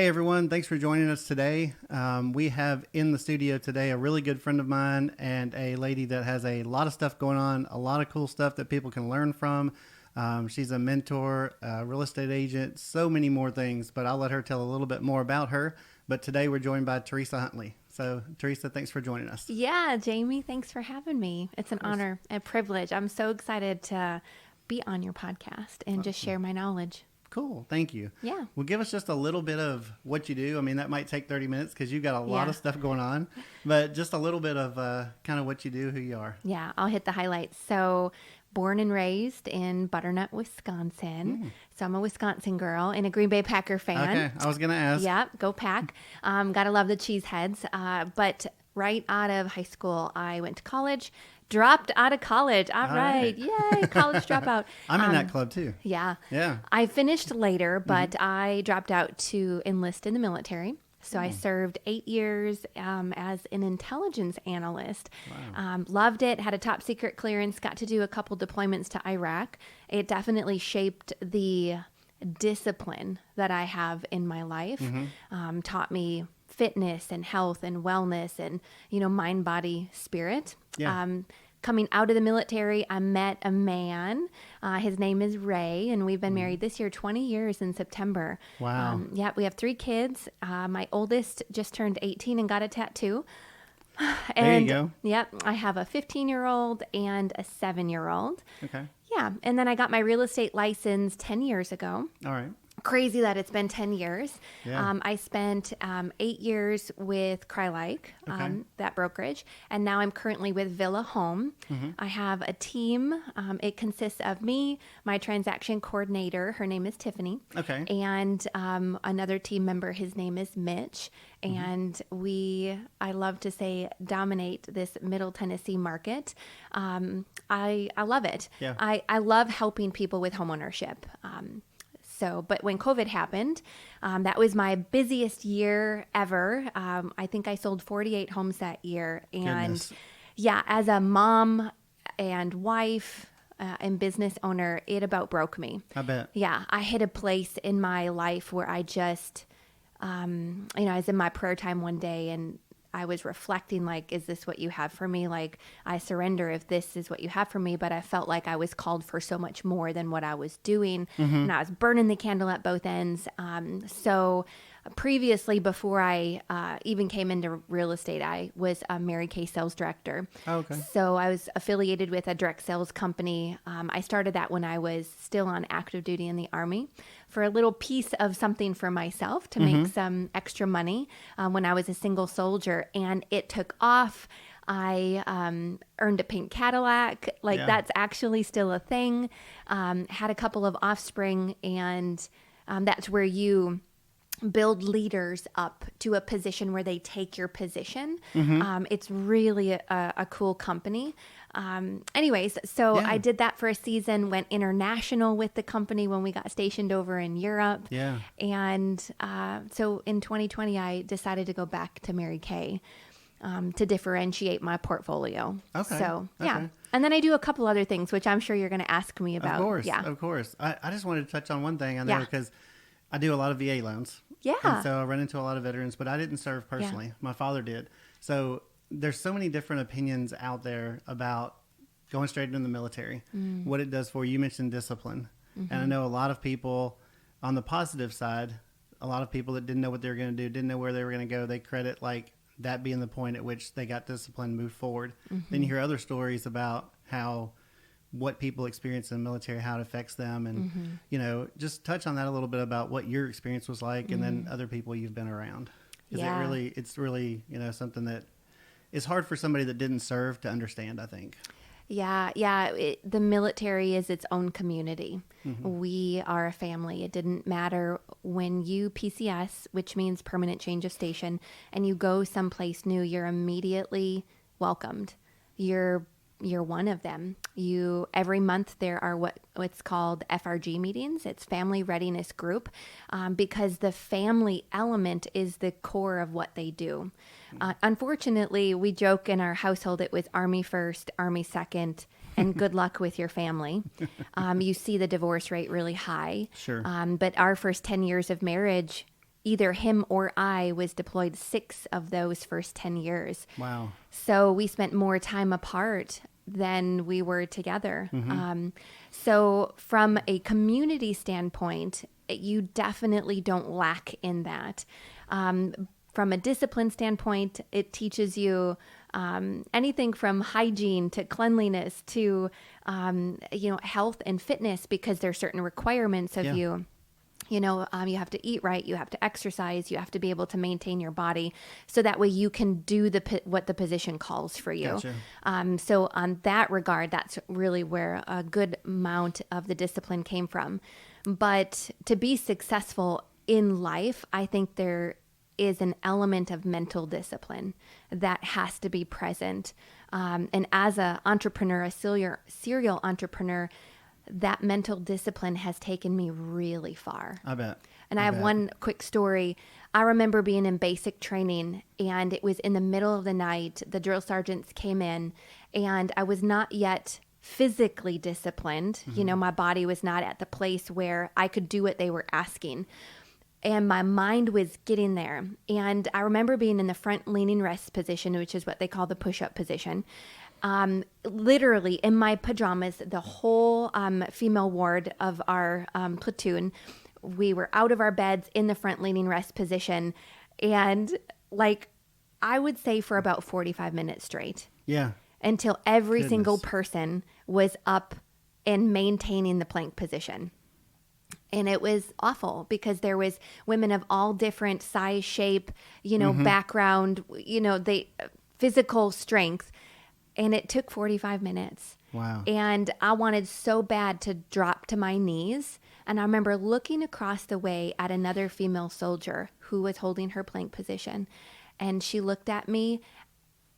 everyone. Thanks for joining us today. We have in the studio today a really good friend of mine and a lady that has a lot of stuff going on, a lot of cool stuff that people can learn from. She's a mentor, a real estate agent, so many more things, but I'll let her tell a little bit more about her. But today we're joined by Theresa Huntley. So Theresa, thanks for joining us. Yeah, Jamie, thanks for having me. It's an honor and privilege. I'm so excited to be on your podcast and just share my knowledge. Cool. Thank you. Yeah. Well, give us just a little bit of what you do. I mean, that might take 30 minutes because you've got a lot of stuff going on, but just a little bit of kind of what you do, who you are. Yeah, I'll hit the highlights. So born and raised in Butternut, Wisconsin. So I'm a Wisconsin girl and a Green Bay Packer fan. Okay. I was going to ask. Yep. Go Pack. Gotta love the Cheeseheads. But right out of high school, I went to college. Dropped out of college. All right. Yay. College dropout. I'm in that club too. Yeah. Yeah. I finished later, but I dropped out to enlist in the military. So I served 8 years as an intelligence analyst. Wow. Loved it. Had a top secret clearance. Got to do a couple deployments to Iraq. It definitely shaped the discipline that I have in my life. Taught me fitness and health and wellness and, mind, body, spirit. Yeah. Coming out of the military, I met a man. His name is Ray, and we've been married this year 20 years in September. Wow. We have 3 kids. My oldest just turned 18 and got a tattoo. There you go. Yep, I have a 15-year-old and a 7-year-old. Okay. Yeah, and then I got my real estate license 10 years ago. All right. Crazy that it's been 10 years. Yeah. I spent 8 years with Crylike, that brokerage, and now I'm currently with Villa Home. I have a team. It consists of me, my transaction coordinator, her name is Tiffany, and another team member, his name is Mitch, and I love to say, dominate this Middle Tennessee market. I love it. Yeah. I love helping people with homeownership. But when COVID happened, that was my busiest year ever. I think I sold 48 homes that year. And as a mom and wife and business owner, it about broke me. I bet. Yeah, I hit a place in my life where I just, I was in my prayer time one day and I was reflecting, like, is this what you have for me? Like, I surrender if this is what you have for me. But I felt like I was called for so much more than what I was doing. And I was burning the candle at both ends. So previously, before I even came into real estate, I was a Mary Kay sales director. Oh, okay. So I was affiliated with a direct sales company. I started that when I was still on active duty in the Army for a little piece of something for myself to make some extra money when I was a single soldier. And it took off. I earned a pink Cadillac. That's actually still a thing. Had a couple of offspring, and that's where you build leaders up to a position where they take your position. It's really a cool company. I did that for a season, went international with the company when we got stationed over in Europe. Yeah. And so in 2020, I decided to go back to Mary Kay to differentiate my portfolio. Okay. So, yeah. And then I do a couple other things, which I'm sure you're going to ask me about. Of course. Yeah. Of course. I just wanted to touch on one thing. I know because I do a lot of VA loans. Yeah. And so I run into a lot of veterans, but I didn't serve personally. Yeah. My father did. So there's so many different opinions out there about going straight into the military, what it does for you. You mentioned discipline. And I know a lot of people on the positive side, a lot of people that didn't know what they were going to do, didn't know where they were going to go. They credit like that being the point at which they got disciplined, moved forward. Then you hear other stories about what people experience in the military, how it affects them. And, just touch on that a little bit about what your experience was like and then other people you've been around. It's really, something that is hard for somebody that didn't serve to understand, I think. Yeah. The military is its own community. We are a family. It didn't matter when you PCS, which means permanent change of station, and you go someplace new, you're immediately welcomed. You're one of them. Every month there are what's called FRG meetings. It's Family Readiness Group, because the family element is the core of what they do. Unfortunately, we joke in our household it was Army first, Army second, and good luck with your family. You see the divorce rate really high. Sure. But our first 10 years of marriage, either him or I was deployed 6 of those first 10 years. Wow. So we spent more time apart than we were together. So from a community standpoint, you definitely don't lack in that. From a discipline standpoint, it teaches you anything from hygiene to cleanliness to, health and fitness, because there are certain requirements of you. You have to eat right, you have to exercise, you have to be able to maintain your body, so that way you can do what the position calls for you. Gotcha. So on that regard, that's really where a good amount of the discipline came from. But to be successful in life, I think there is an element of mental discipline that has to be present. And as an entrepreneur, a serial entrepreneur, that mental discipline has taken me really far. I bet. And I have one quick story. I remember being in basic training, and it was in the middle of the night. The drill sergeants came in, and I was not yet physically disciplined. My body was not at the place where I could do what they were asking. And my mind was getting there. And I remember being in the front leaning rest position, which is what they call the push-up position. Literally in my pajamas, the whole female ward of our platoon, we were out of our beds in the front leaning rest position. And I would say for about 45 minutes straight. Yeah. Until every single person was up and maintaining the plank position. And it was awful because there was women of all different size, shape, background, physical strength. And it took 45 minutes. Wow. And I wanted so bad to drop to my knees. And I remember looking across the way at another female soldier who was holding her plank position. And she looked at me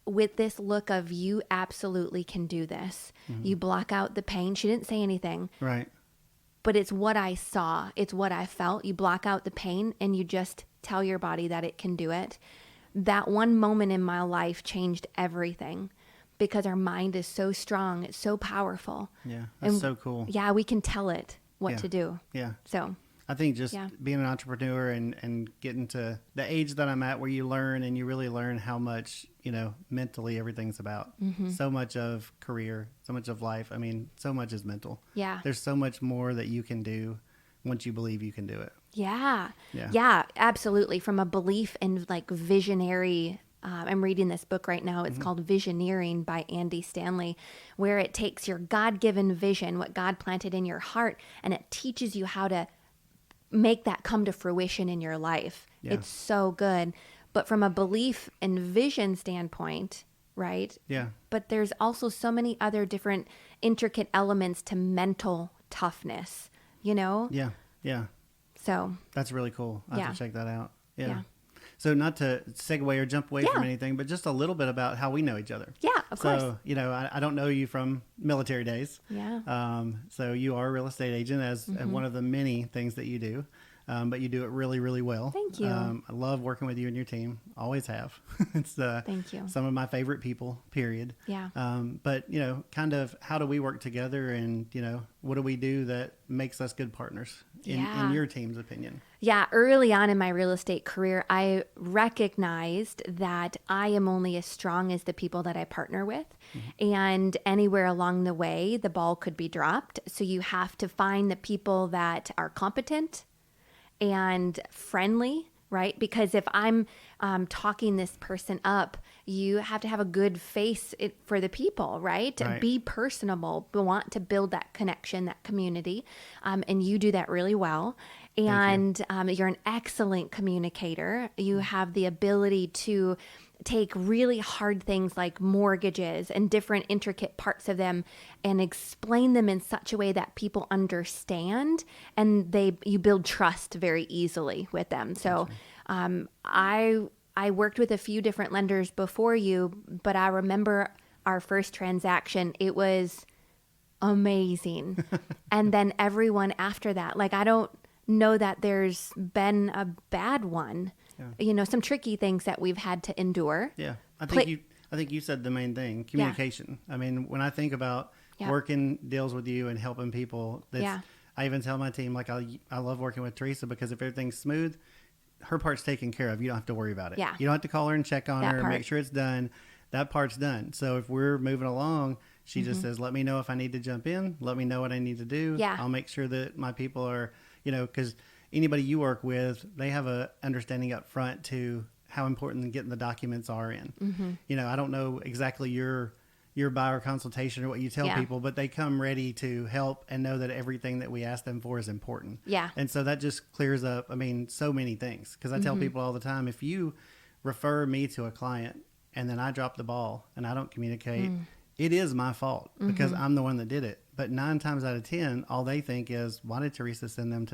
with this look of, you absolutely can do this. You block out the pain. She didn't say anything. Right. But it's what I saw. It's what I felt. You block out the pain and you just tell your body that it can do it. That one moment in my life changed everything. Because our mind is so strong, it's so powerful. Yeah, that's so cool. Yeah, we can tell it what to do. Yeah. So I think just being an entrepreneur and getting to the age that I'm at, where you learn and you really learn how much, mentally everything's about. So much of career, so much of life. I mean, so much is mental. Yeah. There's so much more that you can do once you believe you can do it. Yeah, absolutely. From a belief and visionary, I'm reading this book right now. It's called Visioneering by Andy Stanley, where it takes your God-given vision, what God planted in your heart, and it teaches you how to make that come to fruition in your life. Yeah. It's so good. But from a belief and vision standpoint, right? Yeah. But there's also so many other different intricate elements to mental toughness, Yeah. Yeah. So that's really cool. I have to check that out. Yeah. So not to segue or jump away from anything, but just a little bit about how we know each other. Yeah, of course. So, I don't know you from military days. Yeah. So you are a real estate agent as one of the many things that you do. But you do it really, really well. Thank you. I love working with you and your team. Always have. It's Thank you. Some of my favorite people, period. Yeah. But, kind of how do we work together and, what do we do that makes us good partners in your team's opinion? Yeah. Early on in my real estate career, I recognized that I am only as strong as the people that I partner with. And anywhere along the way, the ball could be dropped. So you have to find the people that are competent and friendly, right? Because if I'm talking this person up, you have to have a good face for the people, right? Right. Be personable, want to build that connection, that community. And you do that really well. And you're an excellent communicator. You have the ability to take really hard things like mortgages and different intricate parts of them and explain them in such a way that people understand, and you build trust very easily with them. So I worked with a few different lenders before you, but I remember our first transaction. It was amazing. And then everyone after that, I don't know that there's been a bad one. Yeah. Some tricky things that we've had to endure. Yeah. I think you said the main thing, communication. Yeah. I mean, when I think about working deals with you and helping people, I even tell my team, I love working with Theresa because if everything's smooth, her part's taken care of. You don't have to worry about it. Yeah. You don't have to call her and check on That her and part. make sure it's done. That part's done. So if we're moving along, she just says, let me know if I need to jump in. Let me know what I need to do. Yeah. I'll make sure that my people are, because anybody you work with, they have a understanding up front to how important getting the documents are in. I don't know exactly your buyer consultation or what you tell people, but they come ready to help and know that everything that we ask them for is important. Yeah. And so that just clears up, so many things. Because I tell people all the time, if you refer me to a client and then I drop the ball and I don't communicate, it is my fault because I'm the one that did it. But 9 times out of 10, all they think is, why did Theresa send them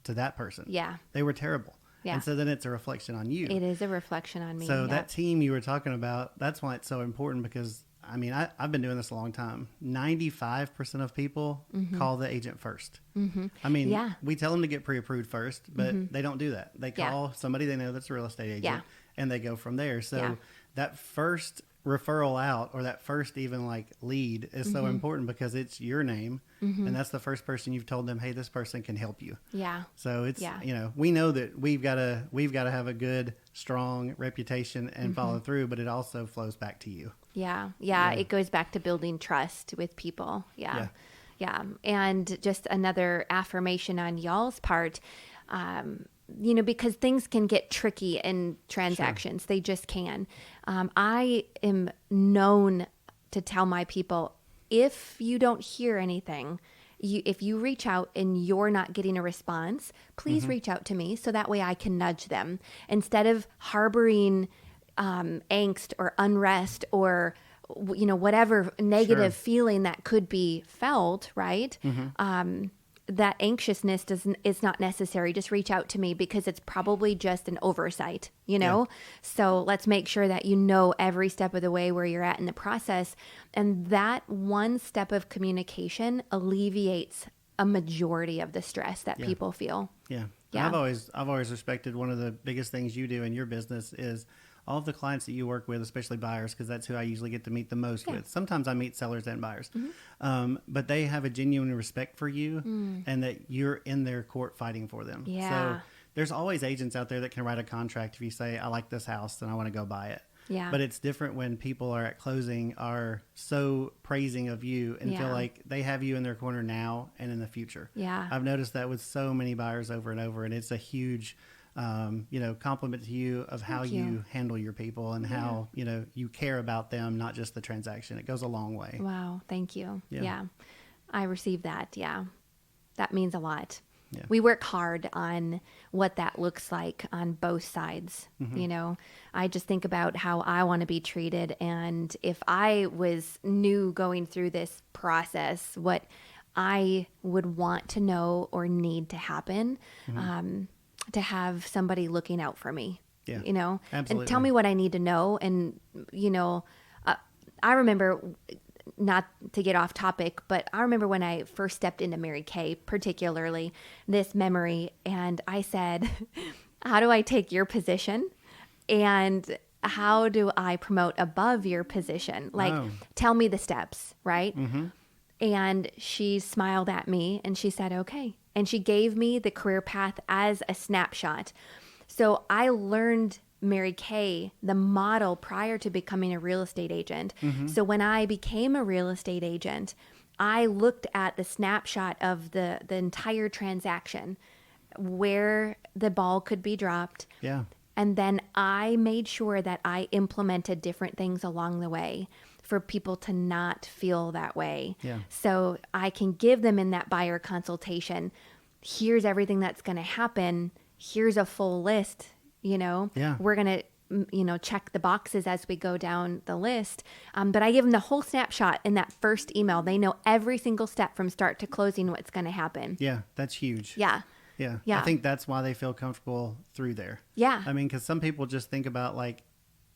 to that person? Yeah. They were terrible. Yeah. And so then it's a reflection on you. It is a reflection on me. So that team you were talking about, that's why it's so important because, I've been doing this a long time. 95% of people call the agent first. We tell them to get pre-approved first, but they don't do that. They call somebody they know that's a real estate agent and they go from there. So that first referral out or that first even lead is so important because it's your name and that's the first person you've told them, hey, this person can help you. Yeah. So it's we know that we've got to have a good strong reputation and follow through, but it also flows back to you. Yeah. It goes back to building trust with people. Yeah. And just another affirmation on y'all's part, because things can get tricky in transactions. Sure. They just can. I am known to tell my people, if you don't hear anything, if you reach out and you're not getting a response, please reach out to me so that way I can nudge them. Instead of harboring angst or unrest or whatever negative feeling that could be felt, right? That anxiousness is not necessary. Just reach out to me because it's probably just an oversight, So let's make sure that every step of the way where you're at in the process. And that one step of communication alleviates a majority of the stress that people feel. Yeah. I've always respected one of the biggest things you do in your business is all of the clients that you work with, especially buyers, because that's who I usually get to meet the most with. Sometimes I meet sellers and buyers, but they have a genuine respect for you and that you're in their court fighting for them. Yeah. So there's always agents out there that can write a contract if you say, I like this house and I want to go buy it. Yeah. But it's different when people are at closing are so praising of you and feel like they have you in their corner now and in the future. Yeah. I've noticed that with so many buyers over and over, and it's a huge compliment to you of how you handle your people and how, you care about them, not just the transaction. It goes a long way. Wow. Thank you. Yeah. I received that. Yeah. That means a lot. Yeah. We work hard on what that looks like on both sides. I just think about how I want to be treated. And if I was new going through this process, what I would want to know or need to happen, to have somebody looking out for me, Absolutely. and tell me what I need to know. And, I remember, not to get off topic, but I remember when I first stepped into Mary Kay, particularly this memory, and I said, how do I take your position? And how do I promote above your position? Tell me the steps, right? And she smiled at me and she said, okay. And she gave me the career path as a snapshot. So I learned Mary Kay, the model, prior to becoming a real estate agent. So when I became a real estate agent, I looked at the snapshot of the entire transaction, where the ball could be dropped. Yeah. And then I made sure that I implemented different things along the way for people to not feel that way. Yeah. So I can give them in that buyer consultation, here's everything that's going to happen. Here's a full list, Yeah. We're going to, check the boxes as we go down the list. But I give them the whole snapshot in that first email. They know every single step from start to closing what's going to happen. Yeah. That's huge. Yeah. Yeah. Yeah. I think that's why they feel comfortable through there. Yeah. Because some people just think about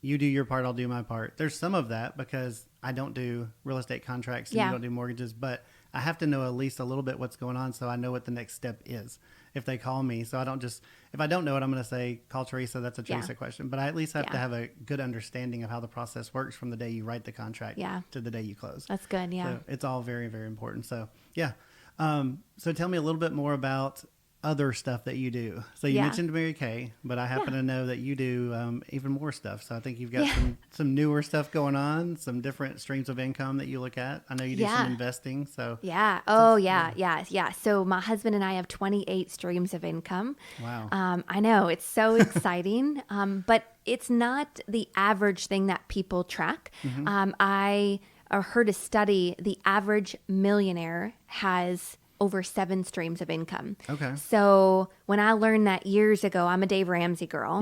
you do your part, I'll do my part. There's some of that because I don't do real estate contracts and you don't do mortgages, but I have to know at least a little bit what's going on so I know what the next step is if they call me. So I don't just, if I don't know it, I'm going to say, call Theresa, that's a Theresa question. But I at least have to have a good understanding of how the process works from the day you write the contract to the day you close. That's good, yeah. So it's all very, very important. So, yeah. So tell me a little bit more about other stuff that you do. So you mentioned Mary Kay, but I happen to know that you do even more stuff. So I think you've got some newer stuff going on, some different streams of income that you look at. I know you do some investing. So So my husband and I have 28 streams of income. Wow. I know, it's so exciting, but it's not the average thing that people track. I heard a study, the average millionaire has over 7 streams of income. Okay. So when I learned that years ago, I'm a Dave Ramsey girl.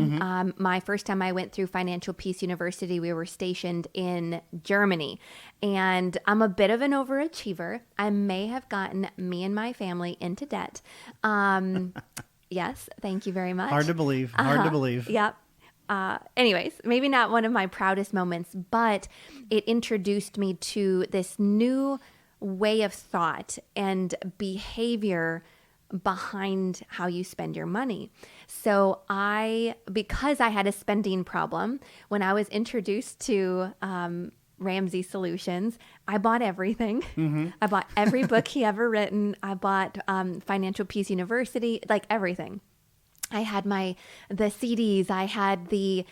My first time I went through Financial Peace University, we were stationed in Germany. And I'm a bit of an overachiever. I may have gotten me and my family into debt. Yes, thank you very much. Hard to believe. Hard to believe. Yep. Anyways, maybe not one of my proudest moments, but it introduced me to this new way of thought and behavior behind how you spend your money. So because I had a spending problem, when I was introduced to Ramsey Solutions, I bought everything. I bought every book he ever written. I bought Financial Peace University, like everything. I had the CDs. I had the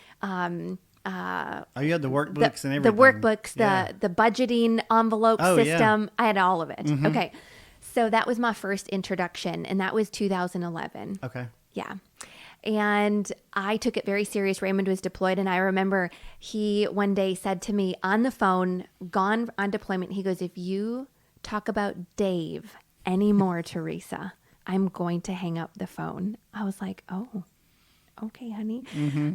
you had the workbooks and everything. The workbooks, the budgeting envelope system. I had all of it. Okay. So that was my first introduction, and that was 2011. Okay. Yeah. And I took it very serious. Raymond was deployed, and I remember he one day said to me on the phone, gone on deployment, he goes, "If you talk about Dave anymore, Theresa, I'm going to hang up the phone." I was like, "Oh, okay, honey."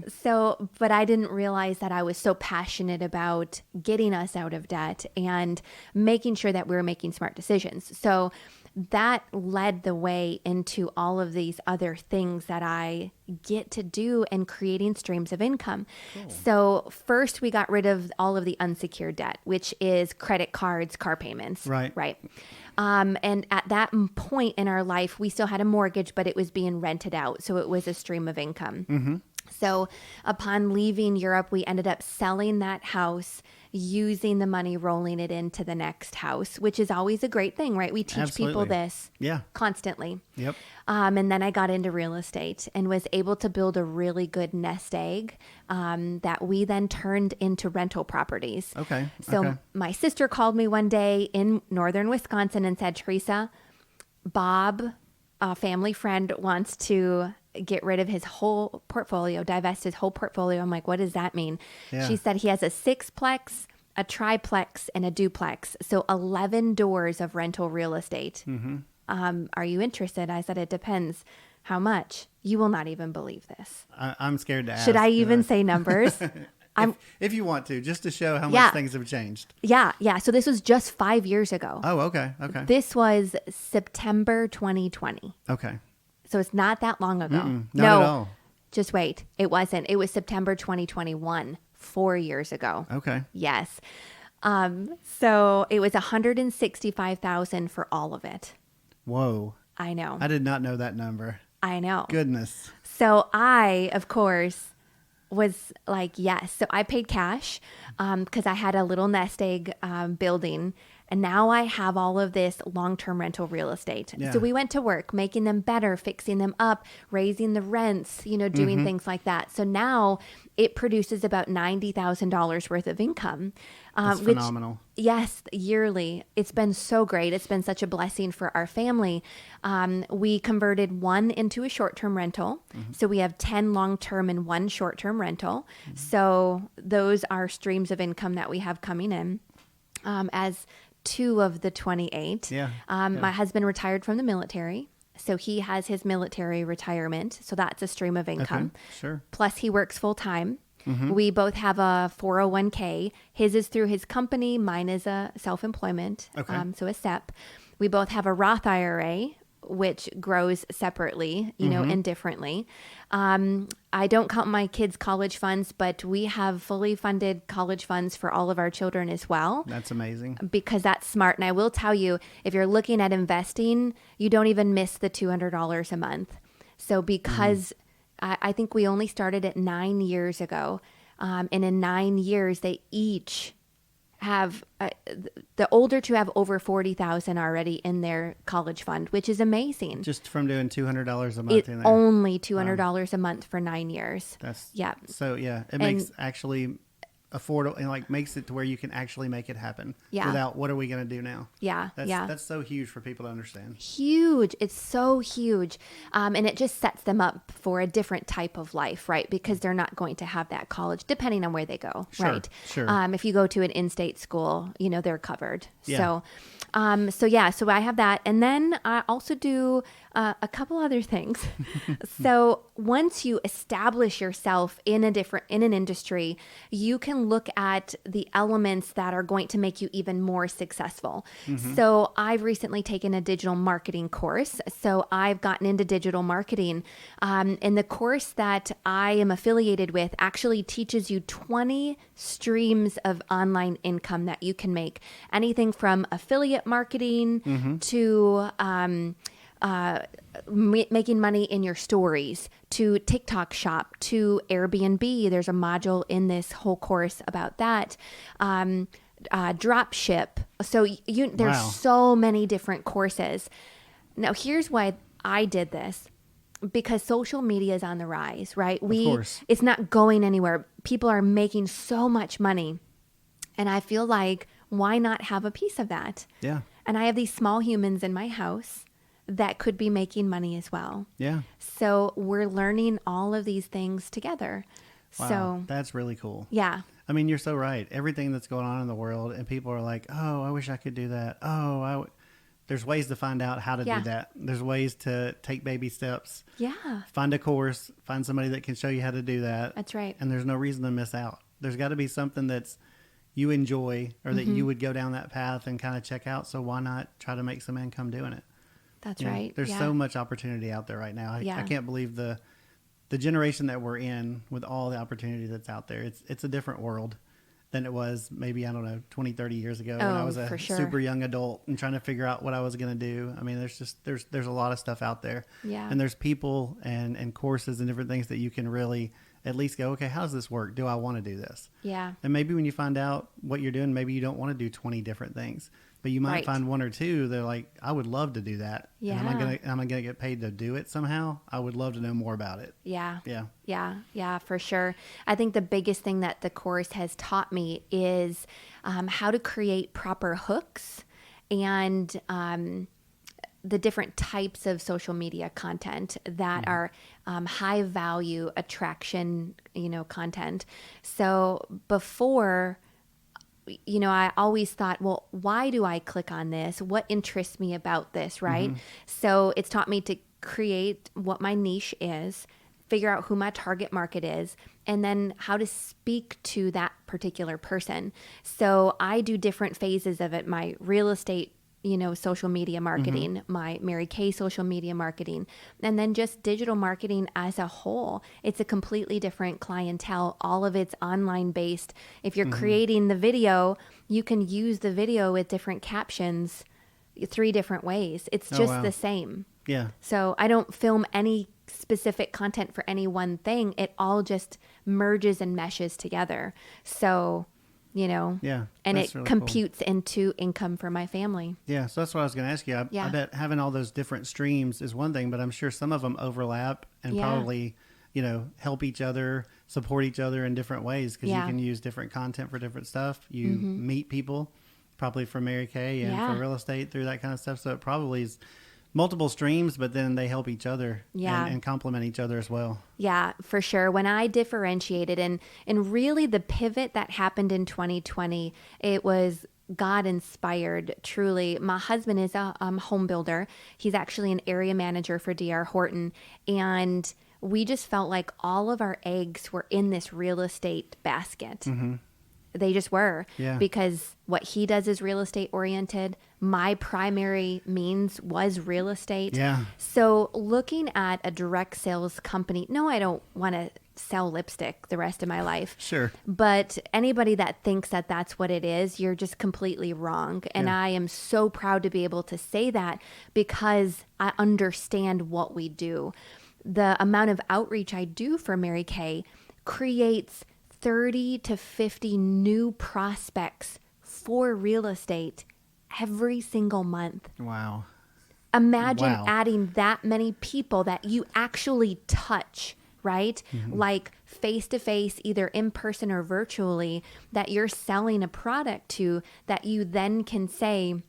So, but I didn't realize that I was so passionate about getting us out of debt and making sure that we were making smart decisions. So that led the way into all of these other things that I get to do and creating streams of income. Cool. So first we got rid of all of the unsecured debt, which is credit cards, car payments. Right. And at that point in our life, we still had a mortgage, but it was being rented out. So it was a stream of income. So upon leaving Europe, we ended up selling that house, using the money, rolling it into the next house, which is always a great thing, right? We teach people this constantly. Yep. And then I got into real estate and was able to build a really good nest egg that we then turned into rental properties. Okay. So my sister called me one day in northern Wisconsin and said, "Theresa, Bob, a family friend, wants to get rid of his whole portfolio, divest his whole portfolio." I'm like, "What does that mean?" She said he has a 6-plex, a triplex, and a duplex. So 11 doors of rental real estate. Are you interested? I said, "It depends. How much?" You will not even believe this. I'm scared to ask. Should I even say numbers? If you want to, just to show how much things have changed. Yeah. So this was just 5 years ago. Oh, okay. This was September 2020. Okay. So it's not that long ago. Not at all. Just wait. It wasn't. It was September 2021, 4 years ago. Okay. Yes. So it was $165,000 for all of it. Whoa. I know. I did not know that number. I know. Goodness. So I, of course, was like, yes. So I paid cash because I had a little nest egg building. And now I have all of this long-term rental real estate. Yeah. So we went to work, making them better, fixing them up, raising the rents, doing things like that. So now it produces about $90,000 worth of income. That's phenomenal. Yes, yearly. It's been so great. It's been such a blessing for our family. We converted one into a short-term rental. So we have 10 long-term and 1 short-term rental. So those are streams of income that we have coming in as 2 of the 28. My husband retired from the military, so he has his military retirement. So that's a stream of income. Okay, sure. Plus he works full time. We both have a 401k. His is through his company. Mine is a self-employment. So a SEP. We both have a Roth IRA, which grows separately, and differently. I don't count my kids' college funds, but we have fully funded college funds for all of our children as well. That's amazing. Because that's smart. And I will tell you, if you're looking at investing, you don't even miss the $200 a month. So because I think we only started it 9 years ago, and in 9 years, they each have the older two have over 40,000 already in their college fund, which is amazing. Just from doing $200 a month in there. Only $200 a month for 9 years. That's yeah. So it makes actually affordable and like makes it to where you can actually make it happen without what are we going to do now? That's so huge for people to understand. Huge. It's so huge. And it just sets them up for a different type of life, right? Because they're not going to have that college depending on where they go, right? Sure. If you go to an in-state school, they're covered. Yeah. So I have that. And then I also do a couple other things. So once you establish yourself in an industry, you can look at the elements that are going to make you even more successful. Mm-hmm. So I've recently taken a digital marketing course. So I've gotten into digital marketing. And the course that I am affiliated with actually teaches you 20 streams of online income that you can make. Anything from affiliate marketing to making money in your stories, to TikTok shop, to Airbnb. There's a module in this whole course about that. Drop ship. So there's so many different courses. Now, here's why I did this. Because social media is on the rise, right? Of course. It's not going anywhere. People are making so much money. And I feel like, why not have a piece of that? Yeah. And I have these small humans in my house that could be making money as well. Yeah. So we're learning all of these things together. Wow, so that's really cool. Yeah. I mean, you're so right. Everything that's going on in the world, and people are like, oh, I wish I could do that. There's ways to find out how to do that. There's ways to take baby steps. Yeah. Find a course, find somebody that can show you how to do that. That's right. And there's no reason to miss out. There's got to be something that's you enjoy or that you would go down that path and kind of check out. So why not try to make some income doing it? That's right. There's so much opportunity out there right now. I can't believe the generation that we're in with all the opportunity that's out there. It's a different world than it was maybe, 20, 30 years ago when I was a super young adult and trying to figure out what I was going to do. I mean, there's a lot of stuff out there. Yeah. And there's people and courses and different things that you can really at least go, okay, how does this work? Do I want to do this? Yeah. And maybe when you find out what you're doing, maybe you don't want to do 20 different things. But you might find one or two that are like, I would love to do that. Yeah. And am I gonna get paid to do it somehow? I would love to know more about it. Yeah. Yeah. Yeah, for sure. I think the biggest thing that the course has taught me is how to create proper hooks and the different types of social media content that are high value attraction, content. So before, I always thought, well, why do I click on this? What interests me about this, right? So it's taught me to create what my niche is, figure out who my target market is, and then how to speak to that particular person. So I do different phases of it. My real estate, social media marketing, my Mary Kay social media marketing, and then just digital marketing as a whole. It's a completely different clientele. All of it's online based. If you're creating the video, you can use the video with different captions 3 different ways. It's just the same. Yeah. So I don't film any specific content for any one thing. It all just merges and meshes together. So and it really computes into income for my family. Yeah, so that's what I was going to ask you. I bet having all those different streams is one thing, but I'm sure some of them overlap and probably, help each other, support each other in different ways because you can use different content for different stuff. You meet people probably for Mary Kay and for real estate through that kind of stuff. So it probably is multiple streams, but then they help each other and complement each other as well. Yeah, for sure. When I differentiated and really the pivot that happened in 2020, it was God inspired, truly. My husband is a home builder. He's actually an area manager for D.R. Horton. And we just felt like all of our eggs were in this real estate basket. They just were because what he does is real estate oriented. My primary means was real estate. Yeah. So looking at a direct sales company, no, I don't want to sell lipstick the rest of my life. Sure. But anybody that thinks that that's what it is, you're just completely wrong. And I am so proud to be able to say that because I understand what we do. The amount of outreach I do for Mary Kay creates 30 to 50 new prospects for real estate every single month. Wow. Imagine adding that many people that you actually touch, right? Like face to face, either in person or virtually, that you're selling a product to, that you then can say,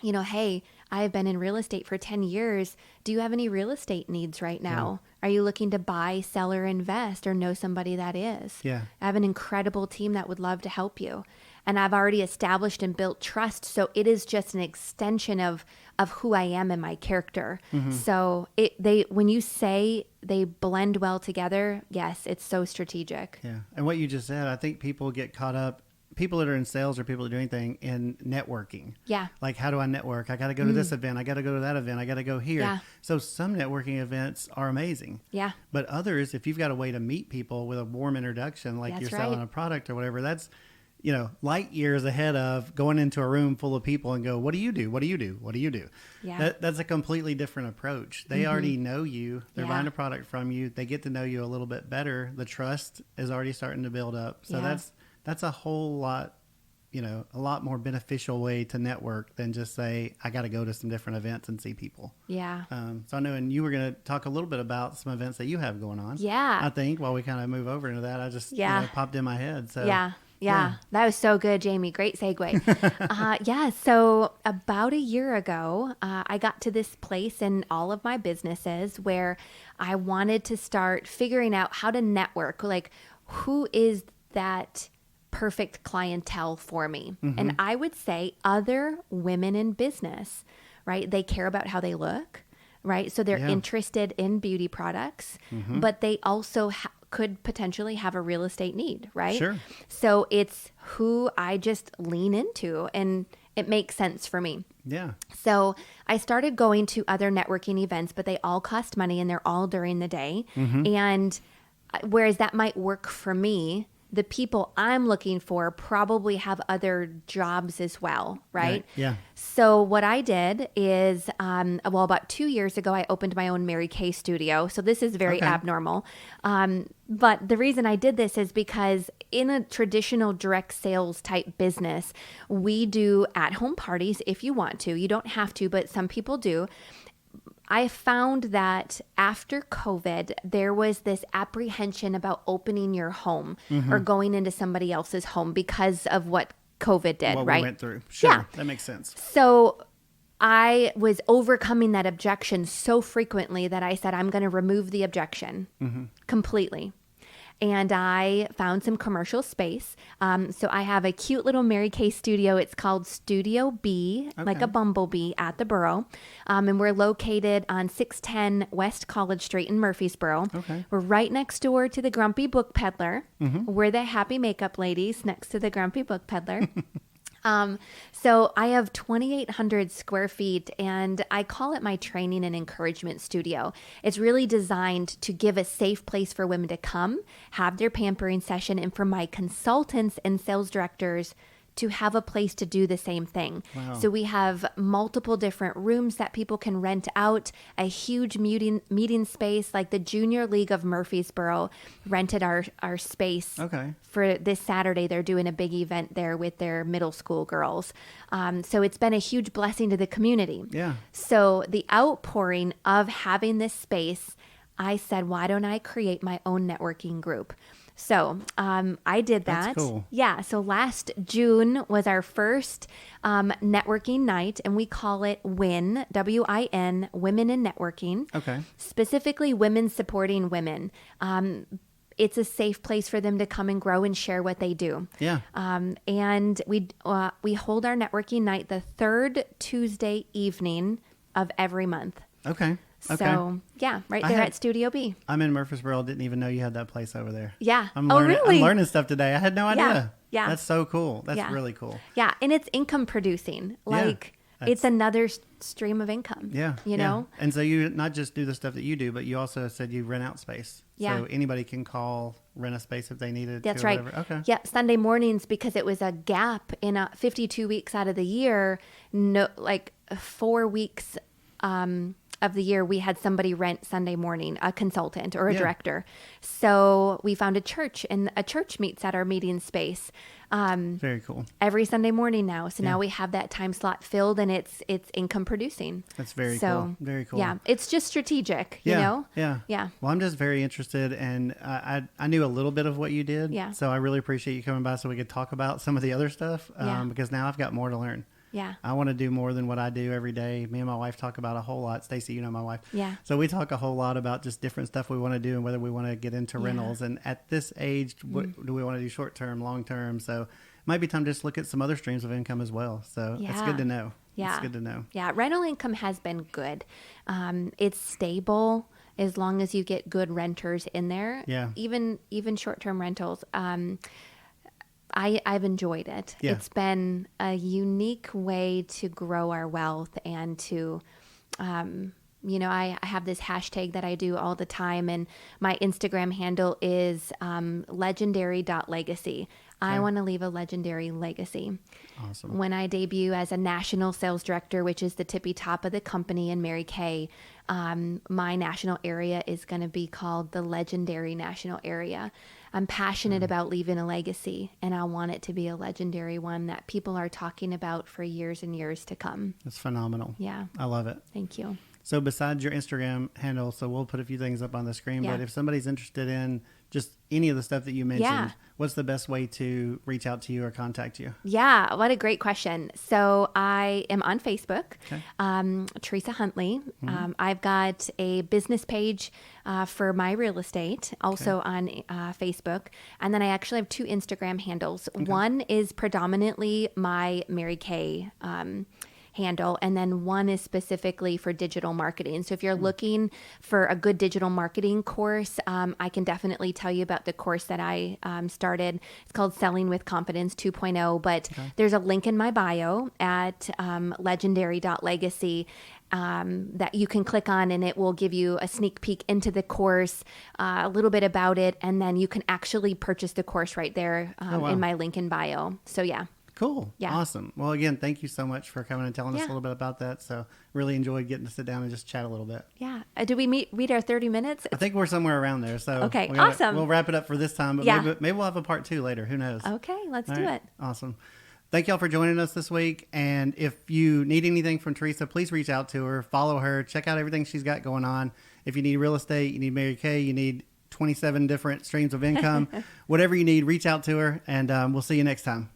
you know, hey, I have been in real estate for 10 years. Do you have any real estate needs right now? Are you looking to buy, sell, or invest, or know somebody that is? Yeah. I have an incredible team that would love to help you. And I've already established and built trust. So it is just an extension of who I am and my character. So when you say they blend well together, yes, it's so strategic. Yeah. And what you just said, I think people get caught up, people that are in sales or people that do anything, in networking. Yeah. Like, how do I network? I got to go to this event. I got to go to that event. I got to go here. Yeah. So some networking events are amazing. Yeah. But others, if you've got a way to meet people with a warm introduction, like That's you're selling a product or whatever, that's, you know, light years ahead of going into a room full of people and go, what do you do? What do you do? What do you do? Yeah. That's a completely different approach. They already know you. They're buying a product from you. They get to know you a little bit better. The trust is already starting to build up. So that's a whole lot, you know, a lot more beneficial way to network than just say, I got to go to some different events and see people. Yeah. So I know, and you were going to talk a little bit about some events that you have going on. Yeah. I think while we kind of move over into that, I just you know, popped in my head. So Yeah, that was so good, Jamie. Great segue. So about a year ago, I got to this place in all of my businesses where I wanted to start figuring out how to network. Like, who is that perfect clientele for me? And I would say other women in business, right? They care about how they look, right? So they're interested in beauty products, but they also could potentially have a real estate need, right? Sure. So it's who I just lean into, and it makes sense for me. Yeah. So I started going to other networking events, but they all cost money and they're all during the day. And whereas that might work for me, the people I'm looking for probably have other jobs as well, right? Yeah. So what I did is, about 2 years ago, I opened my own Mary Kay studio. So this is very abnormal. But the reason I did this is because in a traditional direct sales type business, we do at-home parties if you want to. You don't have to, but some people do. I found that after COVID, there was this apprehension about opening your home or going into somebody else's home because of what COVID did, what right? we went through. Sure. That makes sense. So I was overcoming that objection so frequently that I said, I'm going to remove the objection completely. And I found some commercial space. So I have a cute little Mary Kay studio. It's called Studio B, like a bumblebee at the Borough. And we're located on 610 West College Street in Murfreesboro. We're right next door to the Grumpy Book Peddler. We're the happy makeup ladies next to the Grumpy Book Peddler. So I have 2,800 square feet, and I call it my training and encouragement studio. It's really designed to give a safe place for women to come, have their pampering session, and for my consultants and sales directors to have a place to do the same thing. Wow. So we have multiple different rooms that people can rent out, a huge meeting space, like the Junior League of Murfreesboro rented our space. For this Saturday. They're doing a big event there with their middle school girls. So it's been a huge blessing to the community. Yeah. So the outpouring of having this space, I said, why don't I create my own networking group? So I did that. That's cool. Yeah. So last June was our first networking night, and we call it WIN, W-I-N, Women in Networking. Specifically women supporting women. It's a safe place for them to come and grow and share what they do. Yeah. And we hold our networking night the third Tuesday evening of every month. So, right there at Studio B. I'm in Murfreesboro. Didn't even know you had that place over there. Yeah. Really? I'm learning stuff today. I had no idea. Yeah. Yeah. That's so cool. That's really cool. Yeah. And it's income producing. Like, it's another stream of income. Yeah. You know? And so you not just do the stuff that you do, but you also said you rent out space. Yeah. So anybody can call, rent a space if they needed. That's to, right. Okay. Yeah. Sunday mornings, because it was a gap in 52 weeks out of the year, 4 weeks of the year, we had somebody rent Sunday morning, a consultant or a director. So we found a church, and a church meets at our meeting space. Very cool. Every Sunday morning now. So Yeah. now we have that time slot filled, and it's income producing. That's very So, cool. Very cool. Yeah, it's just strategic, Yeah, you know? yeah. Yeah. Well, I'm just very interested, and I knew a little bit of what you did. Yeah. So I really appreciate you coming by so we could talk about some of the other stuff, Yeah. because now I've got more to learn. Yeah. I want to do more than what I do every day. Me and my wife talk about a whole lot. Stacy, you know my wife. Yeah. So we talk a whole lot about just different stuff we want to do and whether we want to get into Yeah. rentals. And at this age, what do we want to do short term, long term? So it might be time to just look at some other streams of income as well. So it's Yeah. good to know. Yeah. It's good to know. Yeah, rental income has been good. It's stable as long as you get good renters in there. Yeah. Even short-term rentals. I've enjoyed it. Yeah. It's been a unique way to grow our wealth and to, I have this hashtag that I do all the time, and my Instagram handle is legendary.legacy. I want to leave a legendary legacy. Awesome. When I debut as a national sales director, which is the tippy top of the company in Mary Kay, my national area is going to be called the Legendary National Area. I'm passionate about leaving a legacy, and I want it to be a legendary one that people are talking about for years and years to come. That's phenomenal. Yeah. I love it. Thank you. So besides your Instagram handle, so we'll put a few things up on the screen, Yeah. but if somebody's interested in just any of the stuff that you mentioned, Yeah. what's the best way to reach out to you or contact you? Yeah, what a great question. So I am on Facebook, Okay. Theresa Huntley. I've got a business page for my real estate, also on Facebook. And then I actually have 2 Instagram handles. One is predominantly my Mary Kay handle, and then one is specifically for digital marketing. So if you're looking for a good digital marketing course, I can definitely tell you about the course that I started. It's called Selling with Confidence 2.0, but there's a link in my bio at legendary.legacy that you can click on, and it will give you a sneak peek into the course, a little bit about it, and then you can actually purchase the course right there in my link in bio. So yeah. Cool. Yeah. Awesome. Well, again, thank you so much for coming and telling us a Yeah. little bit about that. So really enjoyed getting to sit down and just chat a little bit. Yeah. Did we read our 30 minutes? I think we're somewhere around there. So Okay, awesome. We'll wrap it up for this time, but Yeah. maybe we'll have a part 2 later. Who knows? Okay, let's All do right. it. Awesome. Thank y'all for joining us this week. And if you need anything from Theresa, please reach out to her, follow her, check out everything she's got going on. If you need real estate, you need Mary Kay, you need 27 different streams of income, whatever you need, reach out to her, and we'll see you next time.